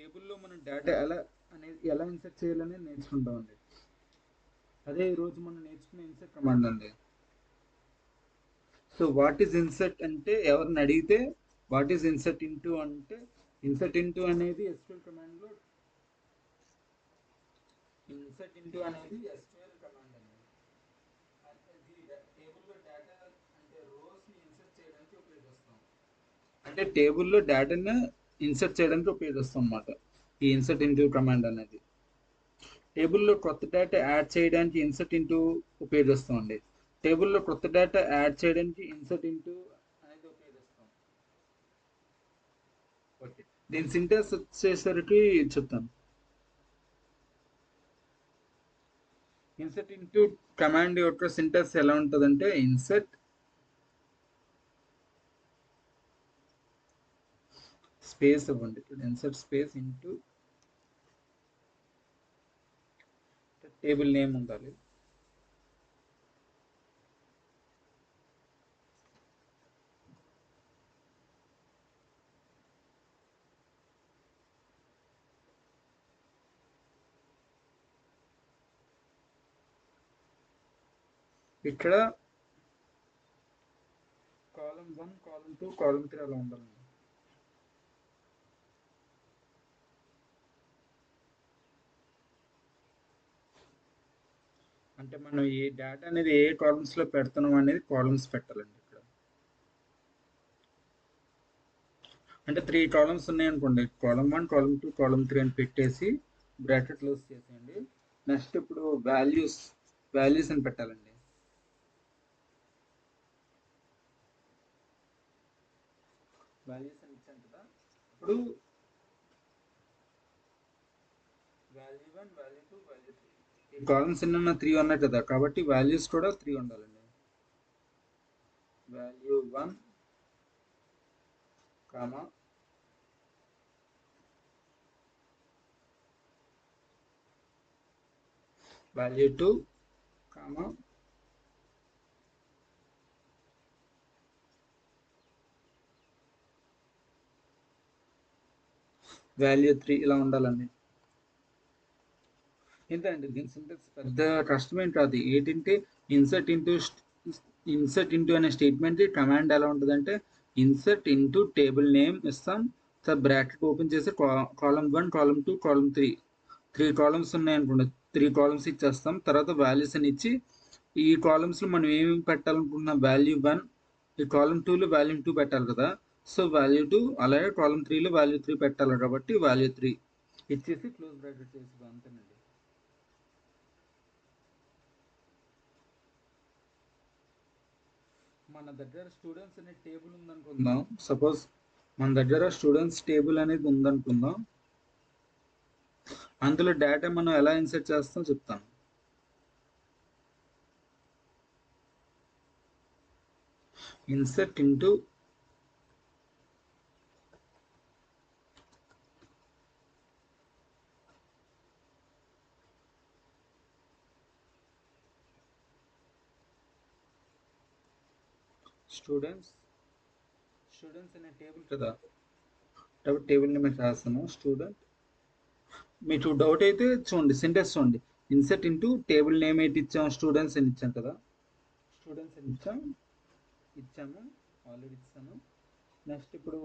టేబుల్లో మనం డేటా ఎలా ఇన్సర్ట్ చేయాలని నేర్చుకుంటామండి. అదే ఈరోజు మనం నేర్చుకునే ఇన్సర్ట్ కమాండ్ అండి. సో వాట్ ఈజ్ ఇన్సర్ట్ అంటే ఎవరిని అడిగితే వాట్ ఈజ్ ఇన్సర్ట్ ఇంటూ అంటే ఇన్సర్ట్ ఇంటూ అనేది ఎస్క్యూఎల్ కమాండ్లో ఇన్సర్ట్ ఇంటూ అనేది ఎస్క్యూఎల్ కమాండ్ అండి. టేబుల్లో డేటా అంటే రోస్ని ఇన్సర్ట్ చేయడానికి ఉపయోగిస్తాం. అంటే టేబుల్లో డేటాను ఇన్సర్ట్ చేయడానికి ఉపయోగిస్తాం అన్నమాట ఈ ఇన్సర్ట్ ఇంటూ కమాండ్ అనేది. టేబుల్లో కొత్త డేటా యాడ్ చేయడానికి ఇన్సర్ట్ ఇంటూ ఉపయోగిస్తామండి. టేబుల్లో కొత్త డేటా యాడ్ చేయడానికి ఇన్సర్ట్ ఇంటూ అనేది ఉపయోగిస్తాం. ఓకే, దీని సింటాక్స్ వచ్చేసరికి చెప్తాను. ఇన్సర్ట్ ఇంటూ కమాండ్ యొక్క సింటాక్స్ ఎలా ఉంటుందంటే ఇన్సర్ట్ స్పేస్ ఇవ్వండి. Insert space into table name ఉండాలి. ఇక్కడ కాలం 1 కాలం 2 కాలం 3 అలా ఉండాలండి. అంటే మనం ఏ డేటా అనేది ఏ కాలమ్స్ లో పెడుతున్నాం అనేది కాలమ్స్ పెట్టాలండి. ఇక్కడ అంటే 3 కాలమ్స్ ఉన్నాయనుకోండి, కాలం 1 కాలం 2 కాలం 3 అని పెట్టేసి బ్రాకెట్ క్లోజ్ చేసేయండి. నెక్స్ట్ ఇప్పుడు వాల్యూస్ అని పెట్టాలండి. వాల్యూస్ అని ఇచ్చాను కదా, ఇప్పుడు వాల్యూ 1 వాల్యూ 2 వాల్యూ 3 ఈ కాలమ్స్ ఎన్న 3 ఉన్నాయి కదా, కాబట్టి వాల్యూస్ కూడా 3 ఉండాలండి. Value 1 comma value 2 comma value 3 ఇలా ఉండాలండి. ఏంటండి దీని సింటాక్స్ పెద్ద కష్టమేం కాదు. ఏంటంటే ఇన్సర్ట్ ఇంటూ అనే స్టేట్మెంట్ కమాండ్ ఎలా ఉంటుందంటే ఇన్సర్ట్ ఇంటూ టేబుల్ నేమ్ ఇస్తాం, సార్ బ్రాకెట్ ఓపెన్ చేసి కాలం 1 కాలం 2 కాలం 3 కాలమ్స్ ఉన్నాయనుకోండి, 3 కాలమ్స్ ఇచ్చేస్తాం. తర్వాత వాల్యూస్ అని ఇచ్చి ఈ కాలమ్స్లో మనం ఏమేమి పెట్టాలనుకుంటున్నాం, వాల్యూ 1 ఈ కాలం 2లో వాల్యూ 2 పెట్టాలి కదా, సో వాల్యూ 2 అలాగే కాలం 3లో వాల్యూ 3 పెట్టాలి కాబట్టి వాల్యూ 3 ఇచ్చేసి క్లోజ్ బ్రాకెట్ చేసి అంతేనండి. మన దగ్గర స్టూడెంట్స్ అనే టేబుల్ ఉందనుకుందాం. సపోజ్ మన దగ్గర స్టూడెంట్స్ టేబుల్ అనేది ఉందనుకుందాం. అందులో డేటా మనం ఎలా ఇన్సర్ట్ చేస్తాం చెప్తాను. ఇన్సర్ట్ ఇంటూ స్టూడెంట్స్ అనే టేబుల్ కదా, టేబుల్ నేమ్ రాస్తాను స్టూడెంట్. మీకు డౌట్ అయితే చూడండి, సింటాక్స్ చూడండి. ఇన్సర్ట్ ఇంటూ టేబుల్ నేమ్ ఏంటి ఇచ్చాం, స్టూడెంట్స్ అని ఇచ్చాం కదా, స్టూడెంట్స్ అని ఇచ్చాము ఆల్రెడీ ఇచ్చాను. నెక్స్ట్ ఇప్పుడు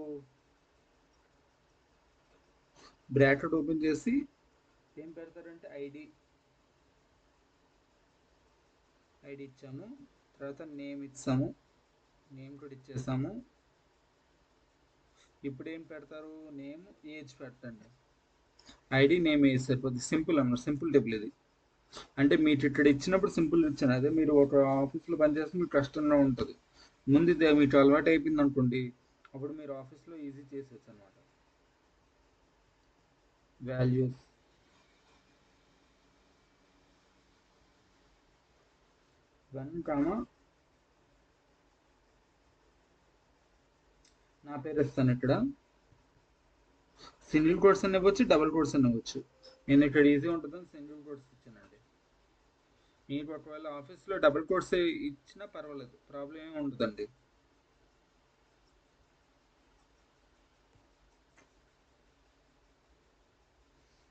బ్రాకెట్ ఓపెన్ చేసి ఏం పెడతారంటే ఐడి ఇచ్చాము. తర్వాత నేమ్ ఇచ్చాము, నేమ్ కూడా ఇచ్చేసాము. ఇప్పుడు ఏం పెడతారు, నేమ్ ఏజ్ పెట్టండి. ఐడి నేమ్ ఏజ్ సరిపోతుంది. సింపుల్ అన్నమాట, సింపుల్ టేబుల్ ఇది. అంటే మీకు ఇక్కడ ఇచ్చినప్పుడు సింపుల్ ఇచ్చాను, అదే మీరు ఒక ఆఫీస్లో పనిచేస్తే మీకు కష్టంగా ఉంటుంది. ముందు ఇది మీకు అలవాటు అయిపోయింది అనుకోండి, అప్పుడు మీరు ఆఫీస్లో ఈజీ చేసేయచ్చు అనమాట. వాల్యూస్ వన్ కామా నా పేరు ఇస్తాను. ఇక్కడ సింగిల్ కోట్స్ అని ఇవ్వచ్చు, డబుల్ కోట్స్ అని ఇవ్వచ్చు. నేను ఇక్కడ ఈజీ ఉంటుందని సింగిల్ కోట్స్ ఇచ్చానండి. మీకు ఒకవేళ ఆఫీస్లో డబుల్ కోట్స్ ఇచ్చినా పర్వాలేదు, ప్రాబ్లం ఏమి ఉండదండి.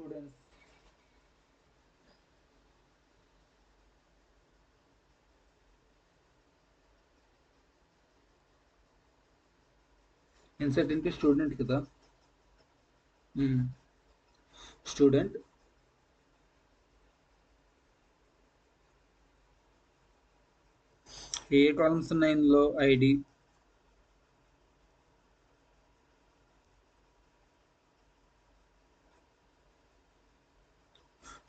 స్టూడెంట్స్. ఇన్సర్ట్ ఇంటూ స్టూడెంట్ కదా. స్టూడెంట్ ఏ కాలమ్స్ ఉన్నాయి ఇందులో? ఐడి.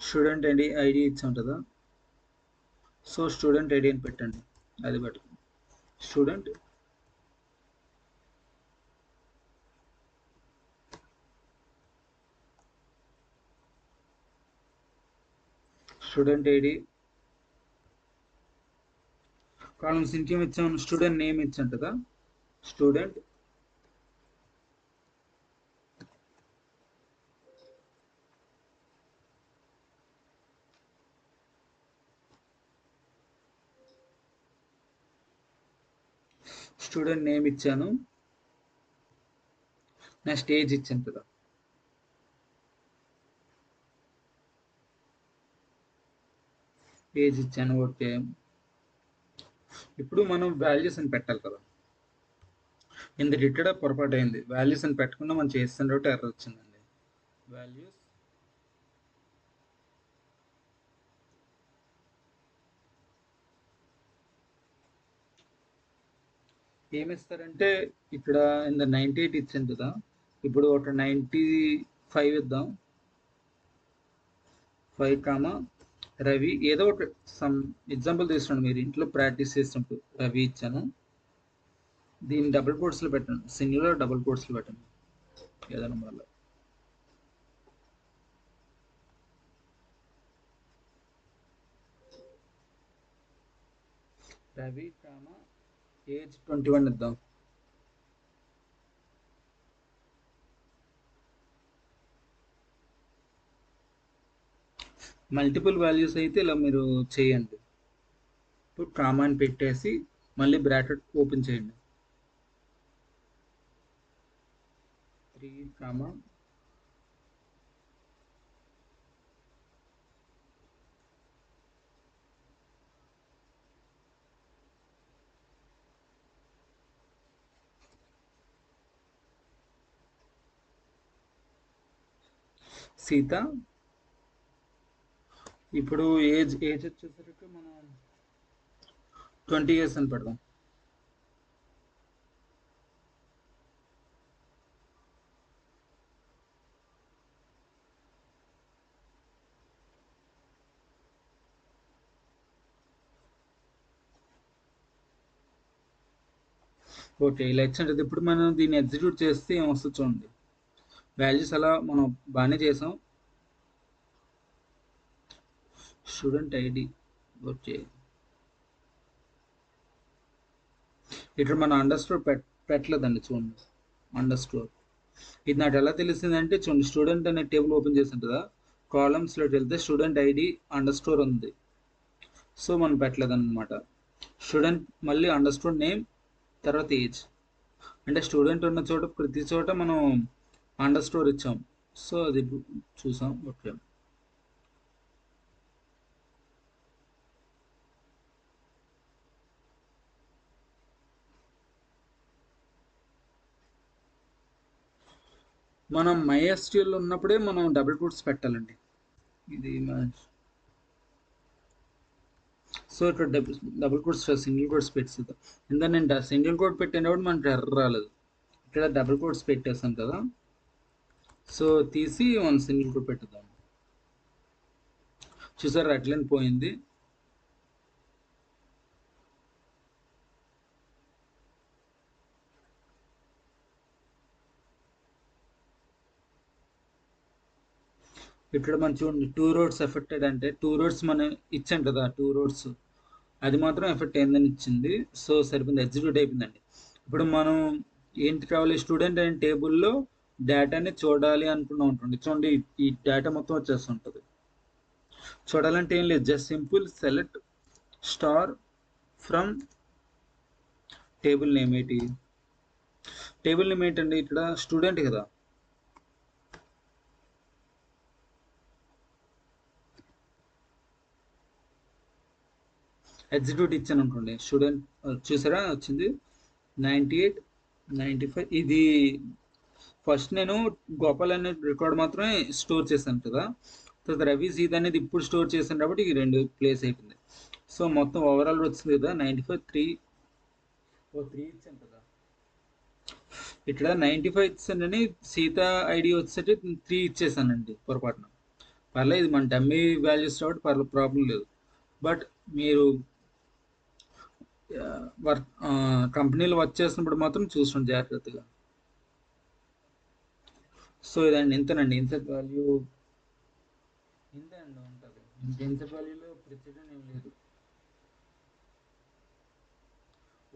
స్టూడెంట్ ఐడి ఇచ్చాం కదా, సో స్టూడెంట్ ఐడి అని పెట్టండి. అది బెటర్. స్టూడెంట్ ఐడి కాలమ్స్ ఇంకేం ఇచ్చాం? స్టూడెంట్ నేమ్ ఇచ్చాం కదా. స్టూడెంట్ నేమ్ ఇచ్చాను. నెక్స్ట్ ఏజ్ ఇచ్చాను కదా. ఏజ్ ఇచ్చాను. ఓకే. ఇప్పుడు మనం వాల్యూస్ అని పెట్టాలి కదా. ఇందుకు ఇక్కడ పొరపాటు అయింది. వాల్యూస్ అని పెట్టకుండా మనం చేస్తున్న కాబట్టి ఎర్రర్ వచ్చిందండి. వాల్యూస్ ఏమిస్తారంటే ఇక్కడ ఇంత 98 ఇచ్చాను కదా, ఇప్పుడు ఒక 95 ఇద్దాం. 5 రవి. ఏదో ఒక సమ్ ఎగ్జాంపుల్ తీసుకోండి, మీరు ఇంట్లో ప్రాక్టీస్ చేసినప్పుడు. రవి ఇచ్చాను. దీన్ని డబుల్ కోట్స్లో పెట్టండి. సింగిల్ డబుల్ కోట్స్లో పెట్టండి ఏదైనా వల్ల. రవి ఏజ్ 21 ఇద్దాం. మల్టిపుల్ వాల్యూస్ అయితే ఇలా మీరు చేయండి. ఇప్పుడు కామాని పెట్టేసి మళ్ళీ బ్రాకెట్ ఓపెన్ చేయండి. 3 సీత. ఇప్పుడు ఏజ్ వచ్చేసరికి మనం 20 years అని పెడదాం. ఓకే, ఇలా ఇచ్చింది. ఇప్పుడు మనం దీన్ని ఎగ్జిక్యూట్ చేస్తే ఏమొస్తుంది చూడండి. వాల్యూస్ అలా మనం బాగానే చేసాం. Student ID. ఓకే, ఇక్కడ మనం అండర్స్కోర్ పెట్టలేదండి. చూడండి అండర్స్కోర్. ఇది నాకు ఎలా తెలిసిందంటే చూడండి, స్టూడెంట్ అనే టేబుల్ ఓపెన్ చేసింది కదా, కాలమ్స్లోకి వెళ్తే స్టూడెంట్ ఐడి అండర్స్కోర్ ఉంది. సో మనం పెట్టలేదన్నమాట. స్టూడెంట్ మళ్ళీ అండర్స్కోర్ నేమ్ తర్వాత ఏజ్. అంటే స్టూడెంట్ ఉన్న చోట ప్రతి చోట మనం అండర్స్కోర్ ఇచ్చాం. సో అది చూసాం. ఓకే, మనం MySQL ఉన్నప్పుడే మనం డబుల్ కోట్స్ పెట్టాలండి. ఇది సో ఇక్కడ డబుల్ కోట్స్ సింగిల్ కోట్స్ పెట్టేద్దాం. ఇందా నేను సింగిల్ కోట్ పెట్టినప్పుడు మనకి ఎర్రర్ రాలేదు. ఇక్కడ డబుల్ కోట్స్ పెట్టేసాం కదా, సో తీసి మనం సింగిల్ కోట్ పెట్టేద్దాం. చూసారు అట్లని పోయింది. ఇక్కడ మనం చూడండి 2 rows ఎఫెక్టెడ్ అంటే 2 rows మనం ఇచ్చాం కదా, 2 rows అది మాత్రం ఎఫెక్ట్ అయిందని ఇచ్చింది. సో సరిపోయింది, ఎగ్జిక్యూట్ అయిపోయిందండి. ఇప్పుడు మనం ఏంటి కావాలి? స్టూడెంట్ అనే టేబుల్లో డేటాని చూడాలి అనుకున్నా ఉంటుంది. చూడండి ఈ డేటా మొత్తం వచ్చేస్తుంటుంది. చూడాలంటే ఏం లేదు, just simple select star from table name. ఏంటి టేబుల్ నేమ్ ఏంటండి? ఇక్కడ స్టూడెంట్ కదా, ఎగ్జిక్యూట్ ఇచ్చాను అనుకోండి, స్టూడెంట్ చూసారా వచ్చింది 98 95. ఇది ఫస్ట్ నేను గోపాల్ అనే రికార్డ్ మాత్రమే స్టోర్ చేశాను కదా, తర్వాత రవి సీద్ అనేది ఇప్పుడు స్టోర్ చేశాను కాబట్టి ఈ రెండు ప్లేస్ అయిపోయింది. సో మొత్తం ఓవరాల్ వచ్చింది కదా 95 3. ఓ 3 ఇచ్చాను కదా, ఇక్కడ 95 ఇచ్చానని సీత ఐడి వచ్చేసరికి 3 ఇచ్చేసానండి పొరపాటున. పర్లేదు, ఇది మన డమ్మీ వాల్యూస్ కాబట్టి ప్రాబ్లం లేదు. బట్ మీరు వర్క్ కంపెనీలో వర్క్ చేసినప్పుడు మాత్రం చూసుకోండి జాగ్రత్తగా. సో ఇదండి, ఇంతేనండి ఇన్సెట్ వాల్యూ ఇంతే అండి ఉంటుంది. ఇన్సెట్ వాల్యూలో ప్రత్యేకం ఏం లేదు.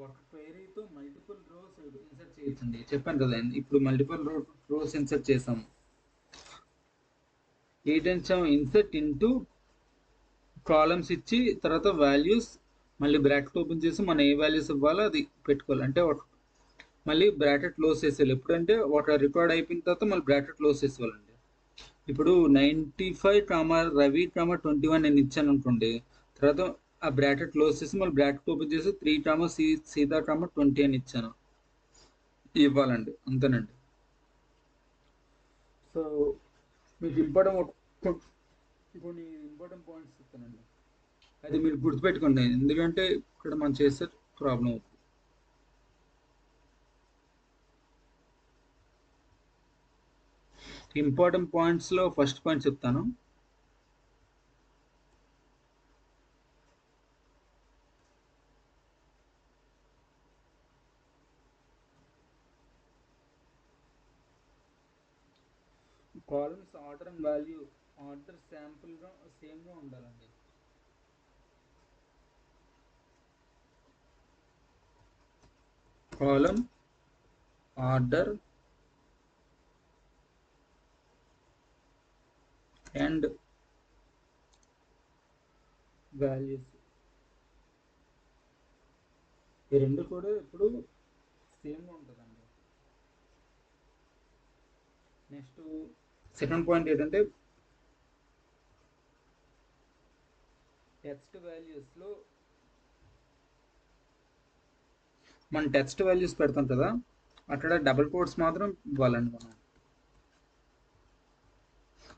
ఒక క్వైరీతో మల్టిపుల్ రోస్ ఇన్సర్ట్ చేయొచ్చండి, చెప్పాను కదా ఇప్పుడు మల్టిపుల్ రోస్ ఇన్సర్ట్ చేసాము. ఏంటంటే ఇన్సర్ట్ ఇంటూ కాలమ్స్ ఇచ్చి తర్వాత వాల్యూస్ మళ్ళీ బ్రాకెట్ ఓపెన్ చేసి మనం ఏ వాల్యూస్ ఇవ్వాలో అది పెట్టుకోవాలి. అంటే మళ్ళీ బ్రాకెట్ క్లోజ్ చేసేయాలి. ఎప్పుడంటే ఒక రికార్డ్ అయిపోయిన తర్వాత మళ్ళీ బ్రాకెట్ క్లోజ్ చేసేవాళ్ళండి. ఇప్పుడు 95 రవి 21 నేను ఇచ్చాను అనుకోండి, తర్వాత ఆ బ్రాకెట్ క్లోజ్ చేసి మళ్ళీ బ్రాకెట్ ఓపెన్ చేసి 3 సీతా 20 అని ఇచ్చాను, ఇవ్వాలండి, అంతేనండి. సో మీకు కొన్ని ఇంపార్టెంట్ పాయింట్స్ చెప్తానండి, అది మీరు గుర్తుపెట్టుకోండి, ఎందుకంటే ఇక్కడ మనం చేసే ప్రాబ్లం అవుతుంది. ఇంపార్టెంట్ పాయింట్స్లో ఫస్ట్ పాయింట్ చెప్తాను. Columns order and value order శాంపుల్గా సేమ్గా ఉండాలండి. కాలమ్ ఆర్డర్ అండ్ వాల్యూస్ ఈ రెండు కూడా ఇప్పుడు సేమ్గా ఉంటుందండి. నెక్స్ట్ సెకండ్ పాయింట్ ఏంటంటే టెక్స్ట్ వాల్యూస్లో మనం టెక్స్ట్ వాల్యూస్ పెడతాం కదా, అక్కడ డబుల్ కోట్స్ మాత్రం ఇవ్వాలండి మనం.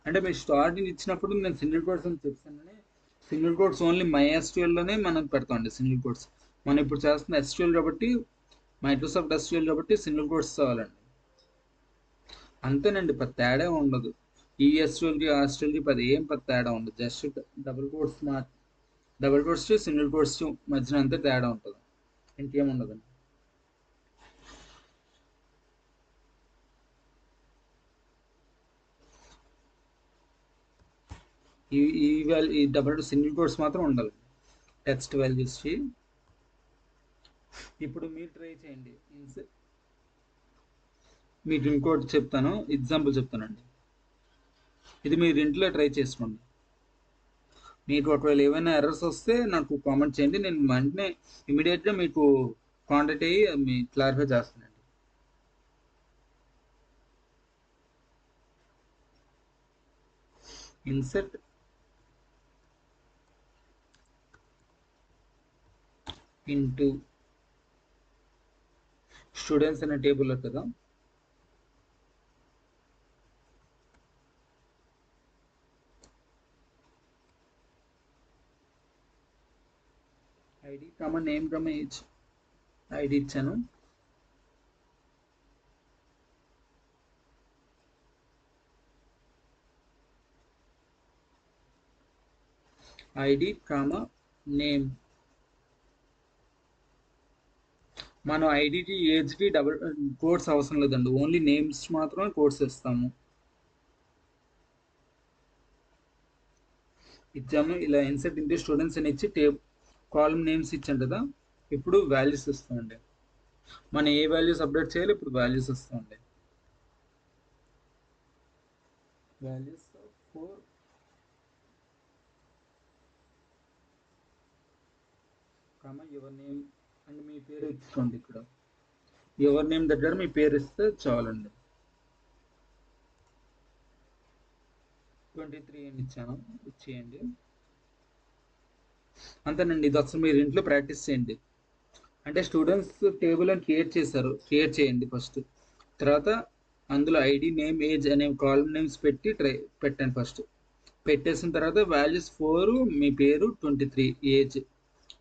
అంటే మీరు స్టార్టింగ్ ఇచ్చినప్పుడు నేను సింగిల్ కోట్స్ అని చెప్తానని, సింగిల్ కోట్స్ ఓన్లీ MySQLలోనే మనం పెడతామండి సింగిల్ కోట్స్. మనం ఇప్పుడు చేస్తున్న SQL కాబట్టి, మైక్రోసాఫ్ట్ SQL కాబట్టి సింగిల్ కోట్స్ కావాలండి, అంతేనండి. పెద్ద తేడా ఉండదు. ఈ SQLకి ఆ SQLకి పెద్ద తేడా ఉండదు. Just double quotes single quotes మధ్యన అంతే తేడా ఉంటుంది, ఇంకేం ఉండదండి. ఈ సింగిల్ కోట్స్ మాత్రం ఉండాలి టెక్స్ట్ వాల్యూస్. ఇప్పుడు మీరు ట్రై చేయండి. మీకు ఇంకోటి చెప్తాను, ఎగ్జాంపుల్ చెప్తానండి, ఇది మీరు ఇంట్లో ట్రై చేసుకోండి. మీకు ఒకవేళ ఏమైనా ఎర్రర్స్ వస్తే నాకు కామెంట్ చేయండి, నేను వెంటనే ఇమీడియట్గా మీకు కాంటాక్ట్ అయ్యి మీ క్లారిఫై చేస్తానండి. ఇన్సెట్ ఇంటూ స్టూడెంట్స్ అనే టేబుల్ కదా, ఐడి నేమ్ ఏజ్ ఐడి ఇచ్చాను. ఐడి నేమ్, మనం ఐడికి ఏజ్కి డబుల్ కోడ్స్ అవసరం లేదండి, ఓన్లీ నేమ్స్ మాత్రమే కోడ్స్ ఇస్తాము. ఇచ్చాము. ఇలా ఇన్సెట్ ఇంటూ స్టూడెంట్స్ అని ఇచ్చి కాలమ్ నేమ్స్ ఇచ్చాం కదా, ఇప్పుడు వాల్యూస్ ఇస్తామండి. మనం ఏ వాల్యూస్ అప్డేట్ చేయాలి, ఇప్పుడు వాల్యూస్ ఇస్తామండి. వాల్యూస్ 4 యువర్ నేమ్ అండ్ మీ పేరు ఇచ్చుకోండి. ఇక్కడ యువర్ నేమ్ దగ్గర మీ పేరు ఇస్తే చాలండి. 23 అని ఇచ్చాను, ఇచ్చేయండి. అంతేనండి. ఇది ఒకసారి మీరు ఇంట్లో ప్రాక్టీస్ చేయండి. అంటే స్టూడెంట్స్ టేబుల్ అని క్రియేట్ చేయండి ఫస్ట్. తర్వాత అందులో ఐడి, నేమ్, ఏజ్ అనే కాలమ్ నేమ్స్ పెట్టి పెట్టండి ఫస్ట్. పెట్టేసిన తర్వాత వాల్యూస్ 4, మీ పేరు, 23 ఏజ్,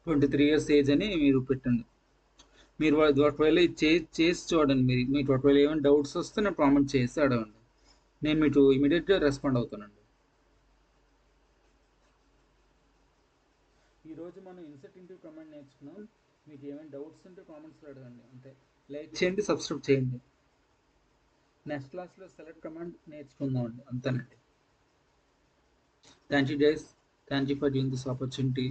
23 ఇయర్స్ ఏజ్ అని మీరు పెట్టండి. మీరు ఒకవేళ ఇది చేసి చూడండి. మీకు ఒకవేళ ఏమైనా డౌట్స్ వస్తే నేను కామెంట్ చేసి అడగండి. నేను మీకు ఇమీడియట్గా రెస్పాండ్ అవుతానండి. ఈరోజు మనం ఇన్సర్ట్ ఇంటూ కమాండ్ నేర్చుకున్నాం. మీకు ఏమైనా డౌట్స్ ఉంటే కామెంట్స్లో అడగండి. అంతే. లైక్ చేయండి, సబ్స్క్రైబ్ చేయండి. నెక్స్ట్ క్లాస్లో సెలెక్ట్ కమాండ్ నేర్చుకుందామండి. అంతేనండి. Thank you guys. Thank you for giving this opportunity.